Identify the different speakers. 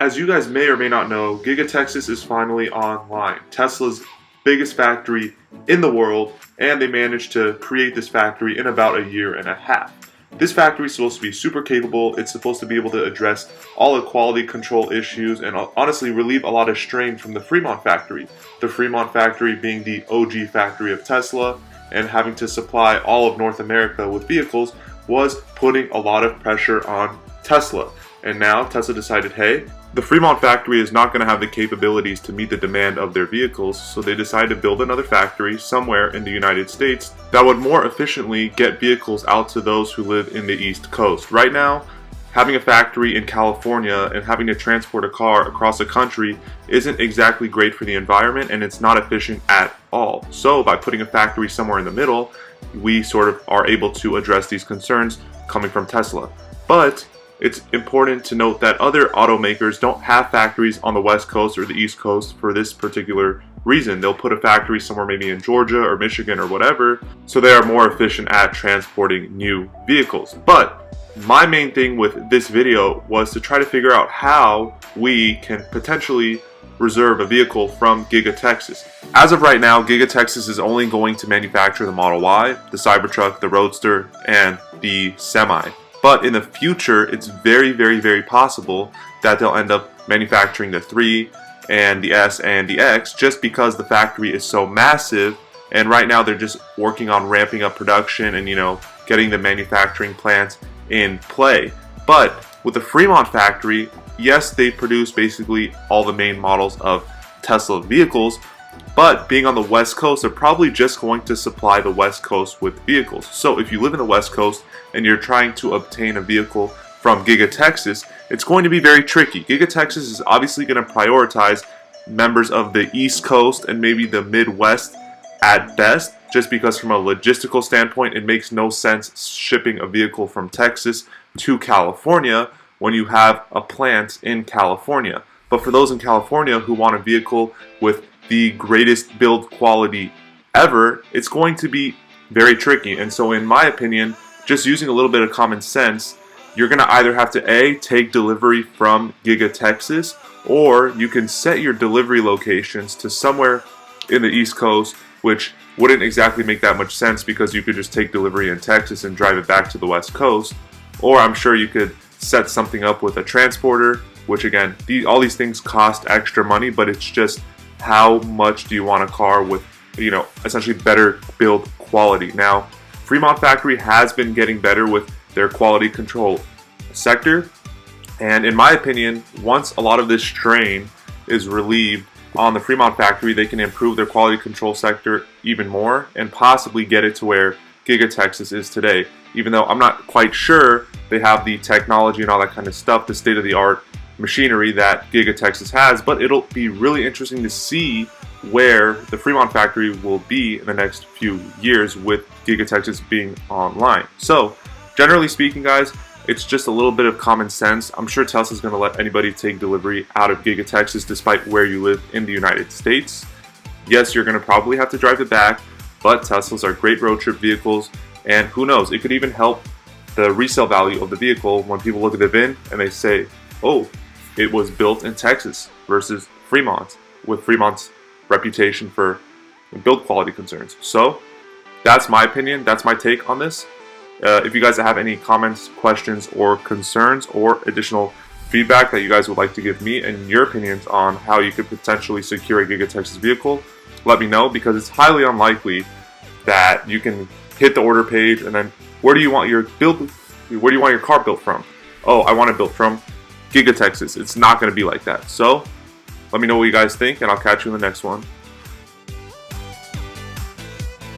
Speaker 1: As you guys may or may not know, Giga Texas is finally online. Tesla's biggest factory in the world, and they managed to create this factory in about a year and a half. This factory is supposed to be super capable. It's supposed to be able to address all the quality control issues and honestly relieve a lot of strain from the Fremont factory. The Fremont factory being the OG factory of Tesla, and having to supply all of North America with vehicles was putting a lot of pressure on Tesla. And now Tesla decided, hey, the Fremont factory is not going to have the capabilities to meet the demand of their vehicles, so they decided to build another factory somewhere in the United States that would more efficiently get vehicles out to those who live in the East Coast. Right now, having a factory in California and having to transport a car across the country isn't exactly great for the environment, and it's not efficient at all. So by putting a factory somewhere in the middle, we sort of are able to address these concerns coming from Tesla. But it's important to note that other automakers don't have factories on the West Coast or the East Coast for this particular reason. They'll put a factory somewhere maybe in Georgia or Michigan or whatever, so they are more efficient at transporting new vehicles. But my main thing with this video was to try to figure out how we can potentially reserve a vehicle from Giga Texas. As of right now, Giga Texas is only going to manufacture the Model Y, the Cybertruck, the Roadster, and the Semi. But in the future, it's very possible that they'll end up manufacturing the 3 and the S and the X just because the factory is so massive, and right now they're just working on ramping up production and, getting the manufacturing plants in play. But with the Fremont factory, yes, they produce basically all the main models of Tesla vehicles, but being on the West Coast, they're probably just going to supply the West Coast with vehicles. So if you live in the West Coast and you're trying to obtain a vehicle from Giga Texas, it's going to be very tricky. Giga Texas is obviously going to prioritize members of the East Coast and maybe the Midwest at best, just because from a logistical standpoint, it makes no sense shipping a vehicle from Texas to California when you have a plant in California. But for those in California who want a vehicle with the greatest build quality ever, it's going to be very tricky. And so in my opinion, just using a little bit of common sense, you're going to either have to take delivery from Giga Texas, or you can set your delivery locations to somewhere in the East Coast, which wouldn't exactly make that much sense because you could just take delivery in Texas and drive it back to the West Coast. Or I'm sure you could set something up with a transporter, which again, all these things cost extra money, but it's just how much do you want a car with, essentially better build quality. Now, Fremont factory has been getting better with their quality control sector, and in my opinion, once a lot of this strain is relieved on the Fremont factory, they can improve their quality control sector even more and possibly get it to where Giga Texas is today. Even though I'm not quite sure they have the technology and all that kind of stuff, the state-of-the-art machinery that Giga Texas has, but it'll be really interesting to see where the Fremont factory will be in the next few years with Giga Texas being online. So generally speaking, guys, it's just a little bit of common sense. I'm sure Tesla's going to let anybody take delivery out of Giga Texas despite where you live in the United States. Yes, you're going to probably have to drive it back, but Teslas are great road trip vehicles, and who knows, it could even help the resale value of the vehicle when people look at the VIN and they say, oh, it was built in Texas versus Fremont, with Fremont's reputation for build quality concerns. So that's my opinion, that's my take on this. If you guys have any comments, questions, or concerns, or additional feedback that you guys would like to give me and your opinions on how you could potentially secure a Giga Texas vehicle, let me know, because it's highly unlikely that you can hit the order page and then where do you want your car built from? Oh, I want it built from Giga Texas. It's not going to be like that. So let me know what you guys think, and I'll catch you in the next one.